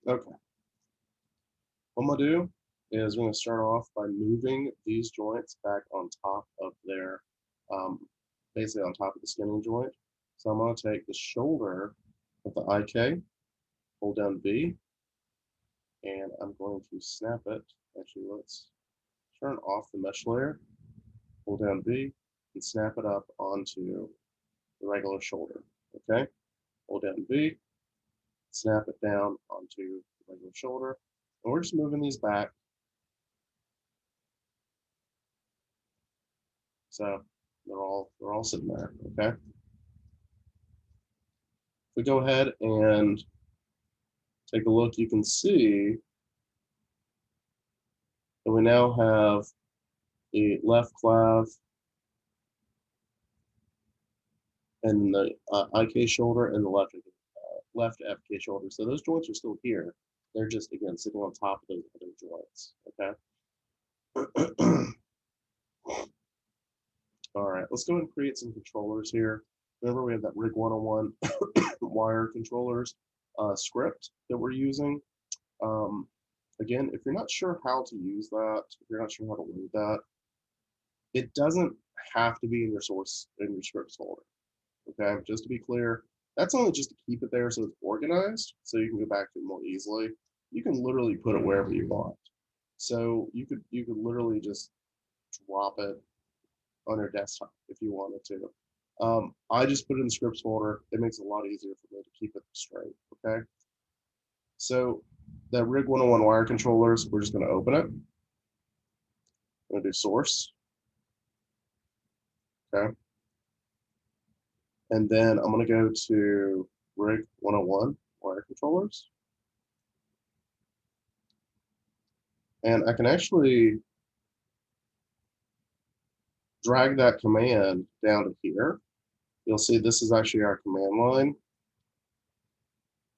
Okay. What I'm gonna do is we're gonna start off by moving these joints back on top of their, um, basically on top of the skinning joint. So I'm gonna take the shoulder of the IK, hold down B, and I'm going to snap it. Actually, let's turn off the mesh layer, hold down B, and snap it up onto the regular shoulder. Okay, hold down B, snap it down onto the regular shoulder, and we're just moving these back. So they're all sitting there. Okay. If we go ahead and take a look, you can see that we now have the left clav and the IK shoulder and the left FK shoulder. So those joints are still here. They're just again sitting on top of those other joints. Okay. All right, let's go and create some controllers here. Remember, we have that Rig 101 wire controllers script that we're using. Um, again, if you're not sure how to use that, if you're not sure how to load that, it doesn't have to be in your source, in your scripts folder. Okay, just to be clear, that's only just to keep it there so it's organized, so you can go back to it more easily. You can literally put it wherever you want. So you could literally just drop it on your desktop if you wanted to. I just put it in the scripts folder. It makes it a lot easier for me to keep it straight. Okay. So that Rig 101 wire controllers, we're just going to open it. I'm going to do source. Okay. And then I'm going to go to Rig 101 wire controllers. And I can actually drag that command down to here. You'll see this is actually our command line.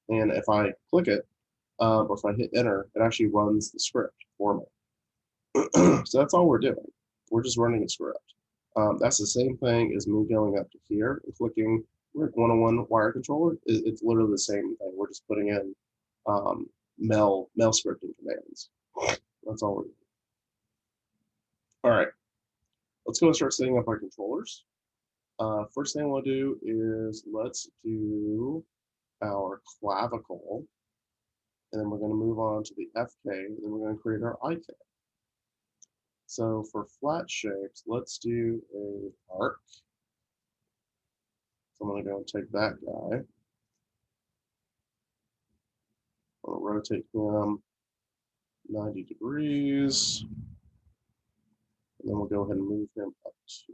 And if I click it, or if I hit enter, it actually runs the script for me. So that's all we're doing. We're just running a script. That's the same thing as me going up to here and clicking Rig 101 wire controller. It's literally the same thing. We're just putting in mail scripting commands. That's all we're doing. All right, let's go and start setting up our controllers. First thing we'll do is let's do our clavicle, and then we're going to move on to the FK, and then we're going to create our IK. So for flat shapes, let's do a arc. So I'm going to go and take that guy. I'm going to rotate him 90 degrees. And then we'll go ahead and move him up to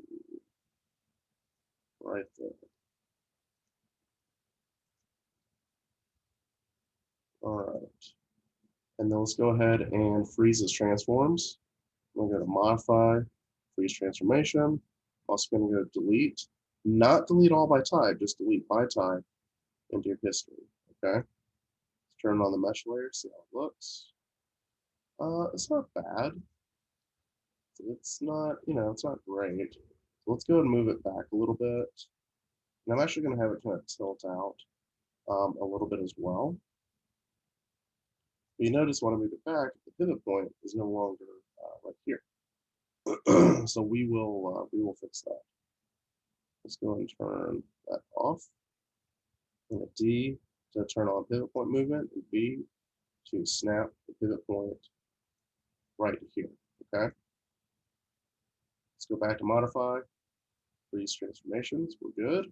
right there. All right. And then let's go ahead and freeze his transforms. I'm going to go to modify, freeze transformation. I'm also going to go delete, not delete all by type, just delete by type into your history. Okay. Let's turn on the mesh layer, see how it looks. It's not bad. It's not, it's not great. So let's go ahead and move it back a little bit. And I'm actually going to have it kind of tilt out a little bit as well. But you notice when I move it back, the pivot point is no longer right here. So we will fix that. Let's go and turn that off. And a D to turn on pivot point movement, and B to snap the pivot point right here. Okay. Let's go back to modify, freeze transformations. We're good.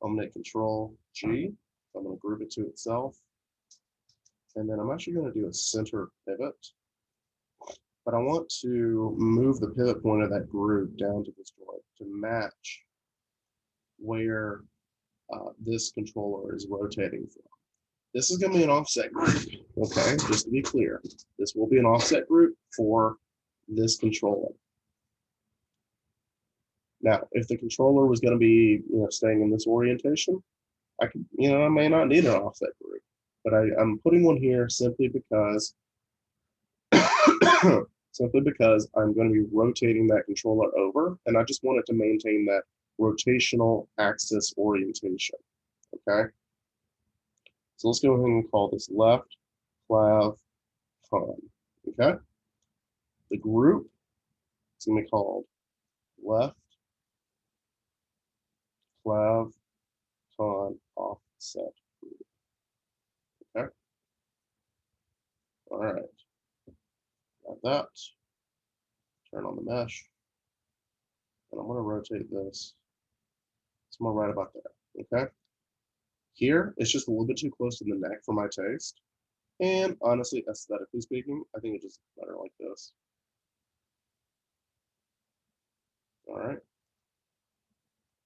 I'm going to Control G. I'm going to group it to itself. And then I'm actually going to do a center pivot. But I want to move the pivot point of that group down to this joint to match where this controller is rotating from. This is going to be an offset group, okay? Just to be clear, this will be an offset group for this controller. Now, if the controller was going to be, staying in this orientation, I could, I may not need an offset group, but I'm putting one here simply because I'm going to be rotating that controller over, and I just wanted to maintain that rotational axis orientation. Okay. So let's go ahead and call this left. clav, con. Okay. The group is going to be called left, clav, con, offset group. Okay. All right. Got that. Turn on the mesh. And I'm going to rotate this. It's more right about there. Okay. Here, it's just a little bit too close to the neck for my taste. And honestly, aesthetically speaking, I think it just better like this. All right.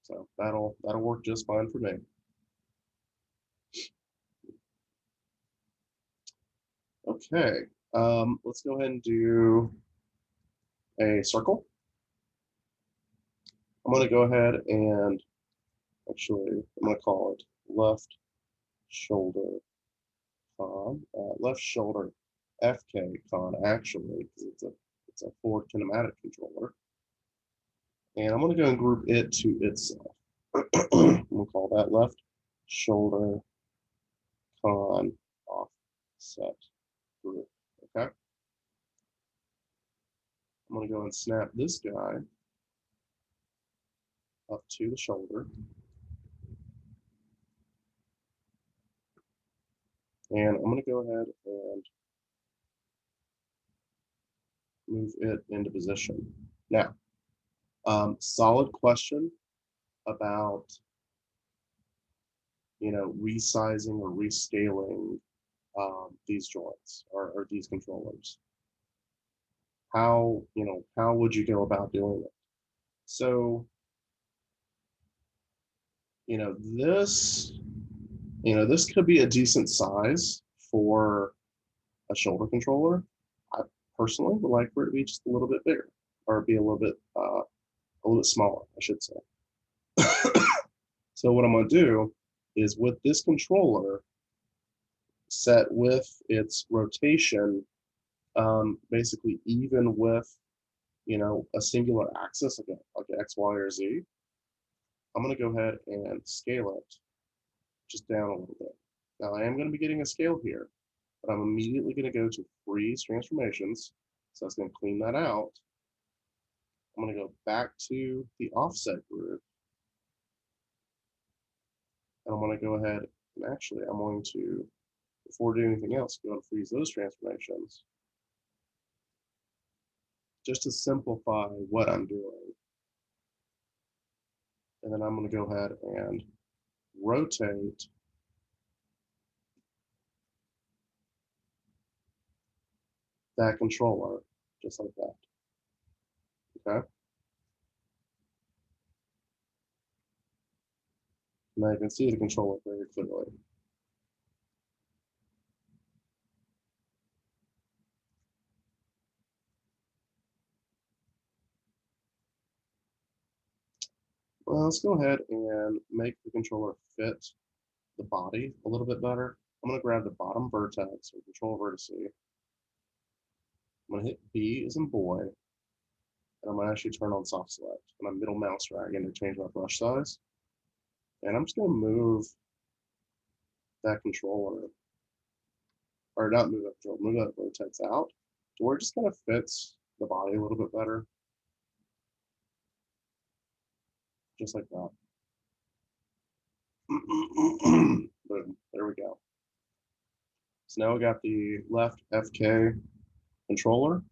So that'll work just fine for me. Okay. Let's go ahead and do a circle. I'm going to go ahead and actually, I'm going to call it left shoulder con, left shoulder FK con actually, because it's a forward kinematic controller. And I'm going to go and group it to itself. We'll call that left shoulder con offset group. Okay. I'm going to go and snap this guy up to the shoulder. And I'm going to go ahead and move it into position. Now, solid question about, resizing or rescaling these joints or these controllers. How would you go about doing it? So, this could be a decent size for a shoulder controller. I personally would like for it to be just a little bit bigger, or be a little bit smaller, I should say. So what I'm going to do is, with this controller set with its rotation, basically even with a singular axis like X, Y, or Z, I'm going to go ahead and scale it just down a little bit. Now I am going to be getting a scale here, but I'm immediately going to go to freeze transformations. So that's going to clean that out. I'm going to go back to the offset group. And I'm going to go ahead and actually I'm going to, before doing anything else, go and freeze those transformations just to simplify what I'm doing. And then I'm going to go ahead and rotate that controller just like that. Okay. Now you can see the controller very clearly. Well, let's go ahead and make the controller fit the body a little bit better. I'm going to grab the bottom vertex or control vertex. I'm going to hit B as in boy, and I'm going to actually turn on soft select. And I'm middle mouse dragging to change my brush size. And I'm just going to move that controller, or not move that controller, move that vertex out to where it just kind of fits the body a little bit better. Just like that. Boom, there we go. So now we got the left FK controller.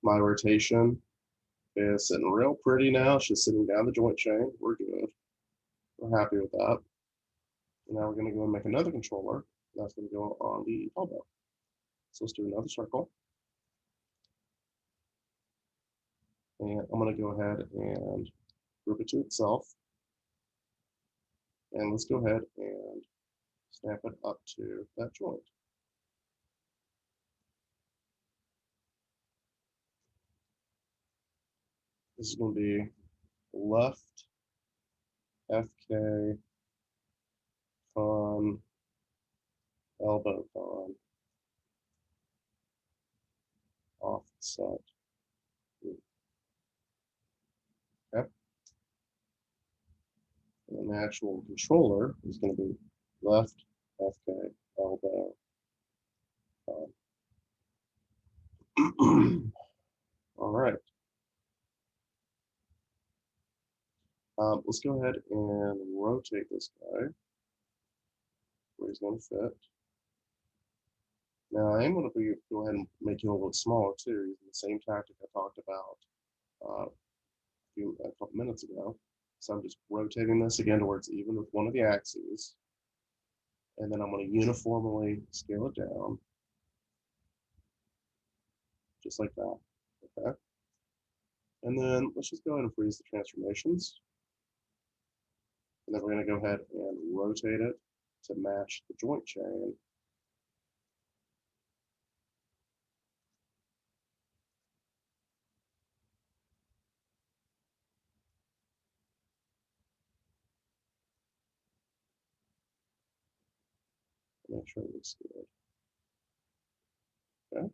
My rotation is sitting real pretty now. She's sitting down the joint chain. We're good. We're happy with that. And now we're going to go and make another controller. That's going to go on the elbow. So let's do another circle. And I'm going to go ahead and group it to itself. And let's go ahead and snap it up to that joint. This is going to be left FK con elbow con offset. Okay. And the actual controller is going to be left FK elbow fine. All right. Let's go ahead and rotate this guy where he's going to fit. Now I am going to go ahead and make him a little smaller too, using the same tactic I talked about a couple minutes ago. So I'm just rotating this again to where it's even with one of the axes. And then I'm going to uniformly scale it down, just like that. Okay. And then let's just go ahead and freeze the transformations. And then we're going to go ahead and rotate it to match the joint chain. Make sure it looks good. Okay.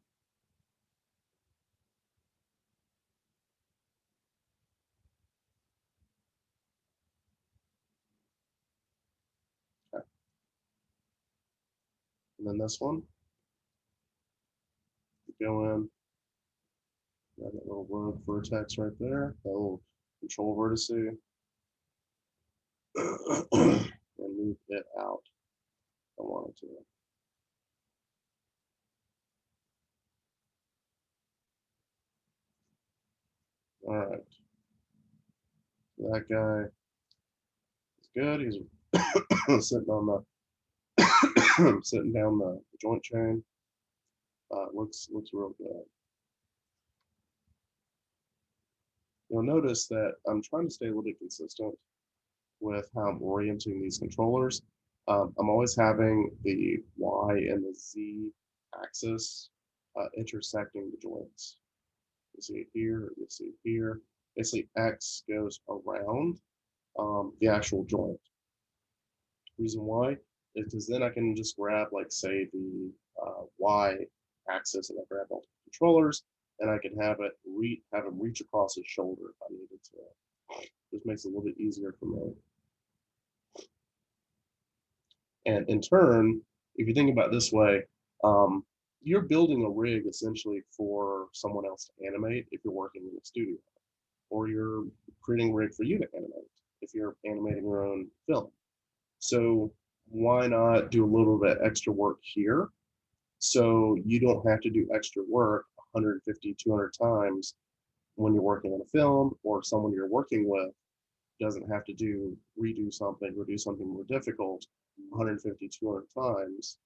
Okay. And then this one, go in, got that little rogue vertex right there, that little control vertex, and move it out if I wanted to. All right. So that guy is good. He's sitting on the sitting down the joint chain. Looks real good. You'll notice that I'm trying to stay a little bit consistent with how I'm orienting these controllers. I'm always having the Y and the Z axis intersecting the joints. You see it here, you see it here. Basically, X goes around the actual joint. Reason why is because then I can just grab, like, say, the Y axis, and I grab all the controllers, and I can have him reach across his shoulder if I needed to. Just makes it a little bit easier for me. And in turn, if you think about it this way, you're building a rig essentially for someone else to animate if you're working in a studio, or you're creating a rig for you to animate if you're animating your own film. So why not do a little bit extra work here so you don't have to do extra work 150, 200 times when you're working on a film, or someone you're working with doesn't have to redo something or do something more difficult 150, 200 times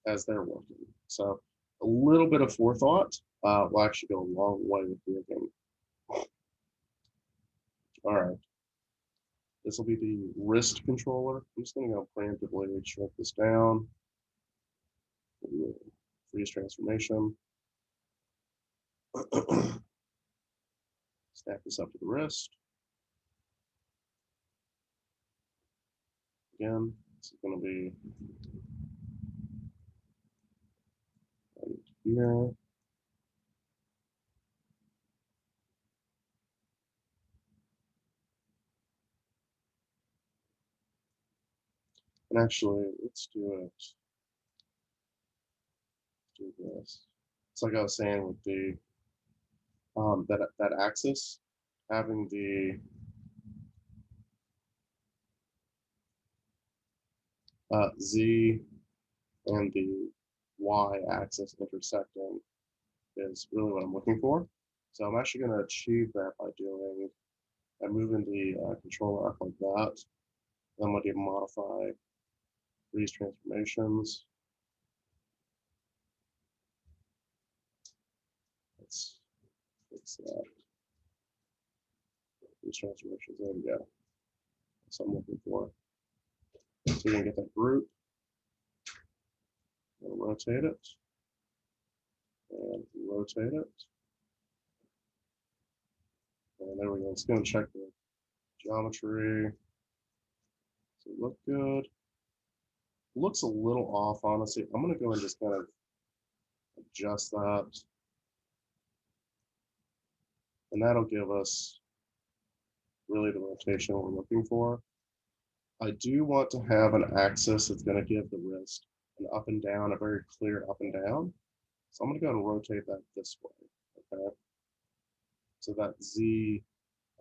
as they're working. So a little bit of forethought will actually go a long way with rigging. All right. This will be the wrist controller. I'm just going to go preemptively shrink this down. Freeze transformation. Snap this up to the wrist. Again, this is going to be right here. And actually, let's do it. Do this. It's like I was saying with the that axis, having the Z and the Y axis intersecting is really what I'm looking for. So I'm actually going to achieve that by moving the controller up like that. Then I'm going to modify freeze transformations. Let's fix that. Freeze transformations. There we go. That's what I'm looking for. So you're going to get that group. Rotate it. And rotate it. And there we go. Let's go and check the geometry. Does it look good? It looks a little off, honestly. I'm going to go and just kind of adjust that. And that'll give us really the rotation we're looking for. I do want to have an axis that's going to give the wrist an up and down, a very clear up and down. So I'm going to go and rotate that this way. Okay. So that Z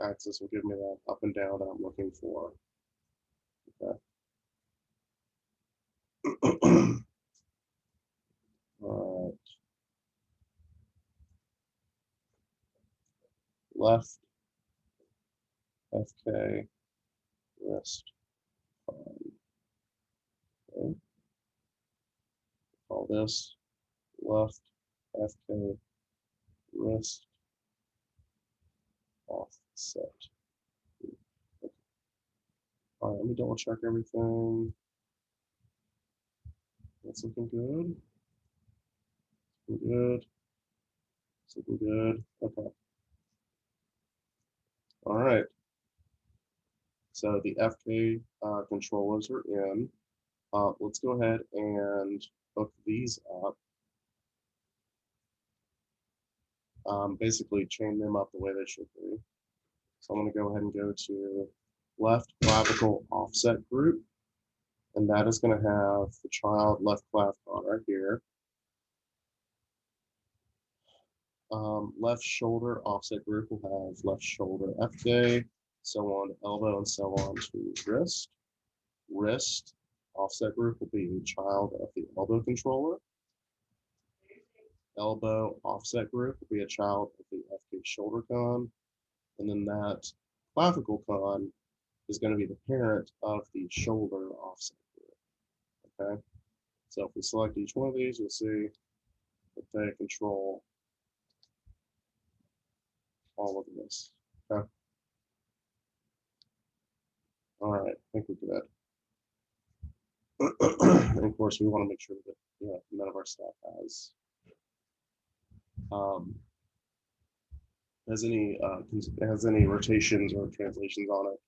axis will give me that up and down that I'm looking for. Okay. All right. Left, FK, wrist, fine. Okay. Call this left, FK, wrist, offset. Okay. All right, let me double check everything. That's looking good. Looking good. It's looking good. Okay. All right. So the FK controllers are in. Let's go ahead and hook these up. Basically chain them up the way they should be. So I'm going to go ahead and go to left clavicle offset group, and that is going to have the child left clav con right here. Left shoulder offset group will have left shoulder FK, so on to elbow, and so on to wrist. Wrist offset group will be the child of the elbow controller. Elbow offset group will be a child of the FK shoulder con, and then that clavicle con is going to be the parent of the shoulder offset group. Okay, so if we select each one of these, you'll see that they control all of this. Okay. All right, I think we're good. And of course, we want to make sure that none of our stuff has any rotations or translations on it,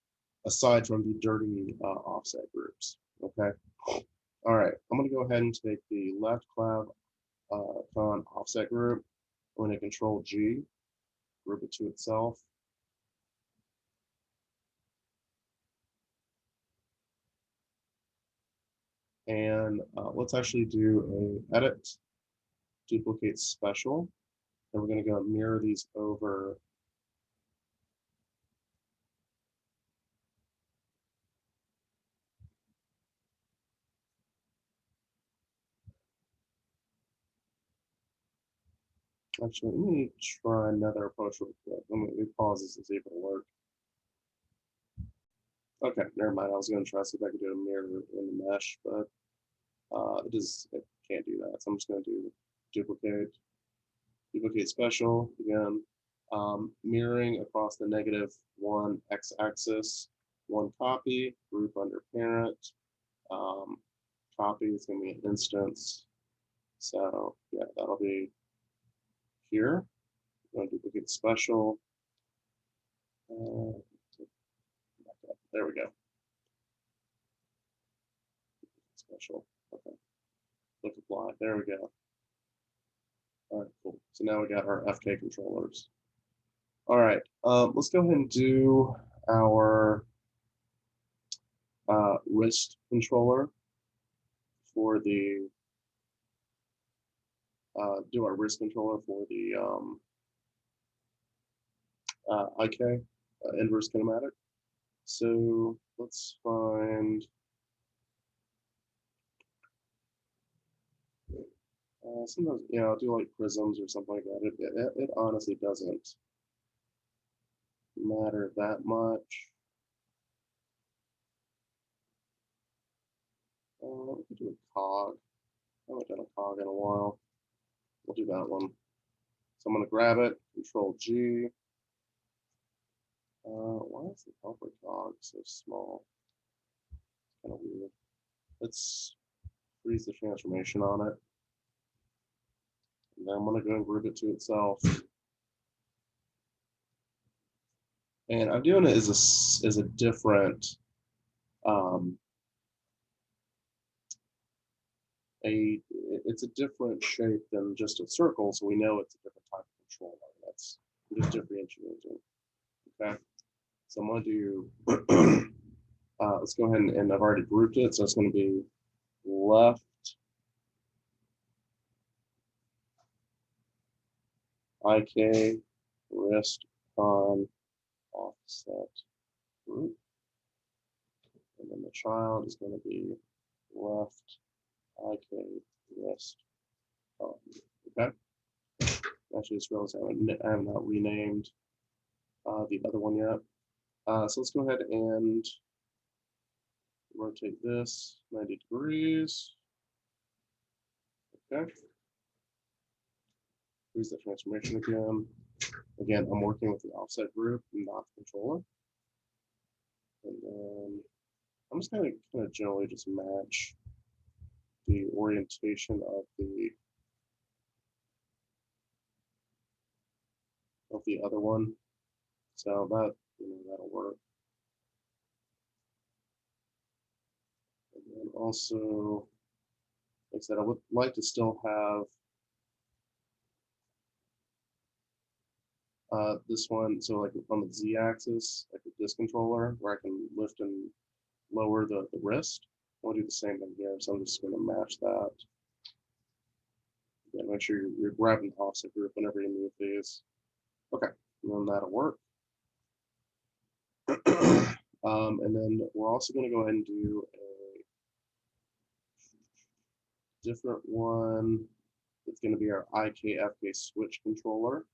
aside from the dirty offset groups. Okay. All right, I'm going to go ahead and take the left clav con offset group. I'm going to control G, group it to itself. And let's actually do a edit, duplicate special, and we're going to go mirror these over. Actually, let me try another approach real quick. Let me pause this and see if it'll work. Okay, never mind. I was going to try to see if I could do a mirror in the mesh, but it can't do that. So I'm just going to do duplicate special again, mirroring across the -1 x-axis, one copy, group under parent, copy is going to be an instance. So yeah, that'll be here. I'm going to duplicate special. There we go. Special. Okay. Click apply. There we go. All right, cool. So now we got our FK controllers. All right, let's go ahead and do our wrist controller for the IK inverse kinematic. So let's find sometimes, I'll do like prisms or something like that. It honestly doesn't matter that much. We could do a cog. I haven't done a cog in a while. We'll do that one. So I'm going to grab it, Control G. Why is the bumper cog so small? It's kind of weird. Let's freeze the transformation on it. And then I'm going to go and group it to itself. And I'm doing it as a different it's a different shape than just a circle, so we know it's a different type of controller. That's just differentiating. Okay, so I'm going to do let's go ahead and I've already grouped it, so it's going to be left IK wrist on offset group. And then the child is going to be left IK wrist on. Okay. Actually, just realized I have not renamed the other one yet. So let's go ahead and rotate this 90 degrees. Okay. Here's the transformation again. Again, I'm working with the offset group, not the controller. And then I'm just going to kind of generally just match the orientation of the other one. So that, that'll work. And then also, like I said, I would like to still have this one, so like on the Z-axis, like a disc controller, where I can lift and lower the wrist. I'll do the same thing here, so I'm just going to match that. Yeah, make sure you're grabbing the offset group whenever you move these. Okay, and then that'll work. And then we're also going to go ahead and do a different one. It's going to be our IK-FK switch controller.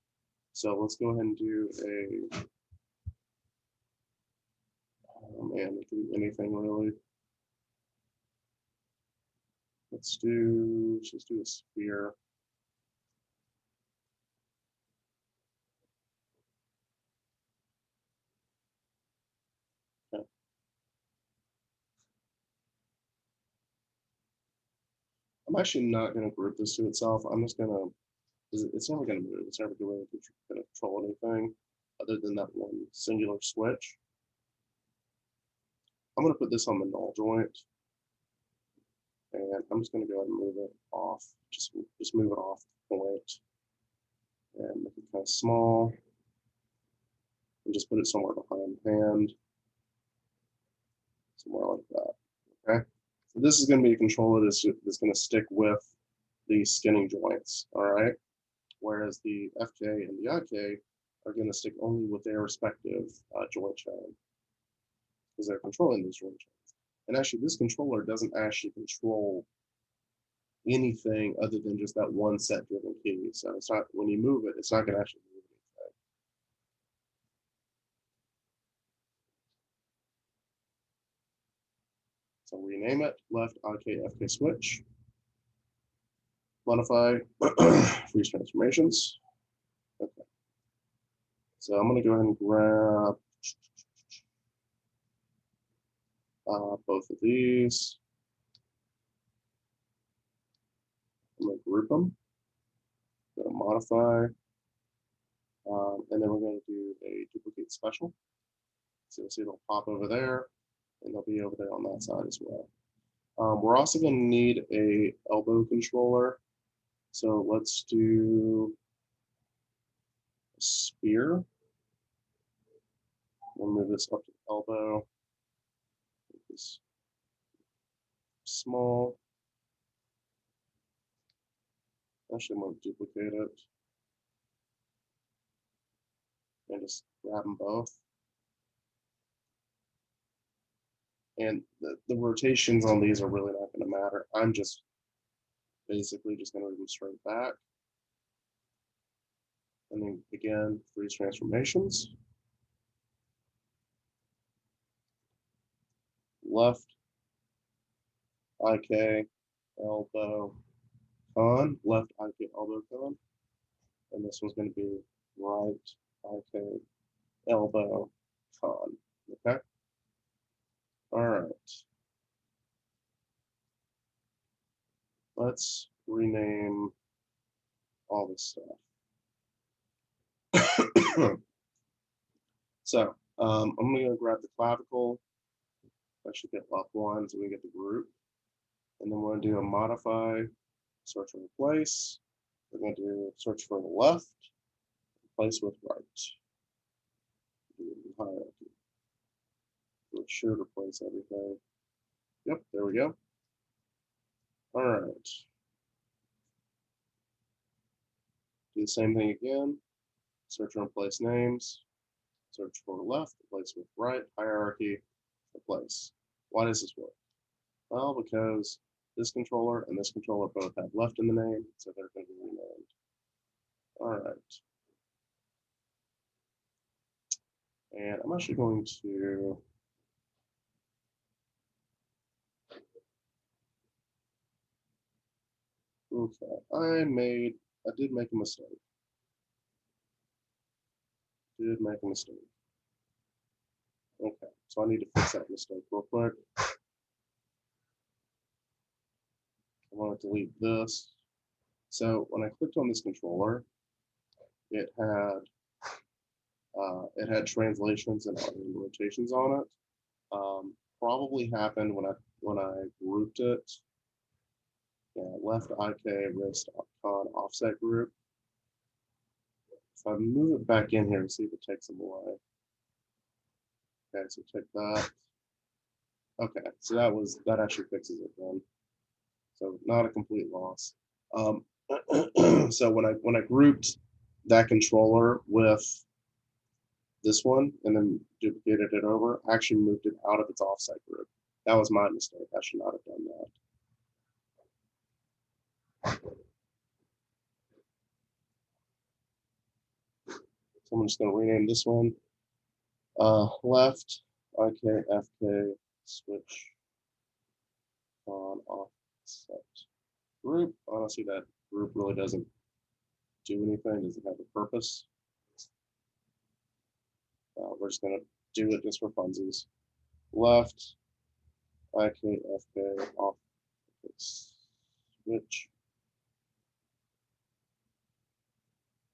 So let's go ahead and do a, oh man, it can be anything really. Let's just do a sphere. Okay. I'm actually not going to group this to itself. I'm just going to, it's never going to move. It's never going to control anything other than that one singular switch. I'm going to put this on the null joint. And I'm just going to go ahead and move it off. Just move it off the point. And make it kind of small. And just put it somewhere behind the hand. Somewhere like that. Okay. So this is going to be a controller that's going to stick with the skinning joints. All right. Whereas the FK and the IK are going to stick only with their respective joint chain, because they're controlling these joint chains. And actually, this controller doesn't actually control anything other than just that one set driven key. So it's not, when you move it, it's not going to actually move anything. So rename it left IK FK switch. Modify freeze transformations. Okay. So I'm going to go ahead and grab both of these. I'm going to group them. Go to modify. And then we're going to do a duplicate special. So you'll see it'll pop over there, and they'll be over there on that side as well. We're also going to need a elbow controller. So let's do a sphere. We'll move this up to the elbow. Make this small. Actually, I'm going to duplicate it and just grab them both. And the rotations on these are really not going to matter. I'm just basically just going to move them straight back. And then again, freeze transformations. Left, IK, elbow, con, left, IK, elbow, con. And this one's going to be right, IK, elbow, con. Okay. All right. Let's rename all this stuff. So I'm going to grab the clavicle. I should get left one so we get the group. And then we're going to do a modify, search and replace. We're going to do search for the left, replace with right. Do hierarchy. It should replace everything. Yep, there we go. All right. the same thing again. Search and replace names. Search for left, replace with right, hierarchy, replace. Why does this work? Well, because this controller and this controller both have left in the name, so they're going to be renamed. All right. And I'm actually going to okay, I did make a mistake. Okay, so I need to fix that mistake real quick. I want to delete this. So when I clicked on this controller, it had translations and rotations on it. Probably happened when I grouped it. Yeah, left IK wrist con offset group. If I move it back in here and see if it takes them away. Okay, so take that. Okay, so that actually fixes it then. So not a complete loss. So when I grouped that controller with this one and then duplicated it over, I actually moved it out of its offset group. That was my mistake. I should not have done that. So I'm just going to rename this one. Left, IK, FK, switch on offset group. Honestly, that group really doesn't do anything, doesn't have a purpose. We're just going to do it just for funsies. Left, IK, FK, off, switch,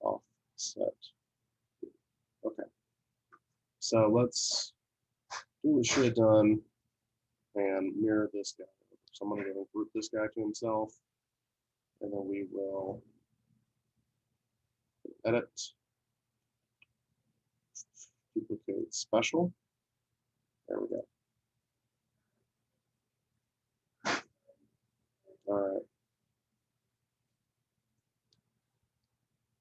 offset. Okay. So let's do what we should have done and mirror this guy. So I'm going to go group this guy to himself, and then we will edit, duplicate special. There we go. All right.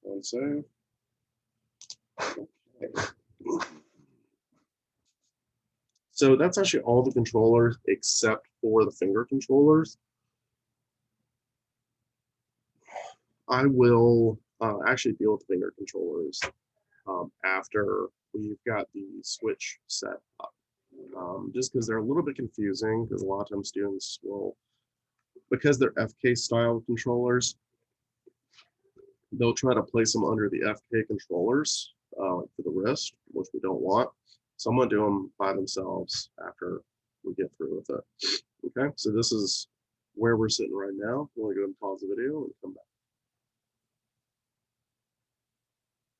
And save. Okay. So that's actually all the controllers except for the finger controllers. I will actually deal with finger controllers after we've got the switch set up. Just because they're a little bit confusing, because a lot of times students will, because they're FK style controllers, they'll try to place them under the FK controllers for the wrist, which we don't want. So I'm going to do them by themselves after we get through with it. Okay, so this is where we're sitting right now. We'll go ahead and pause the video and come back.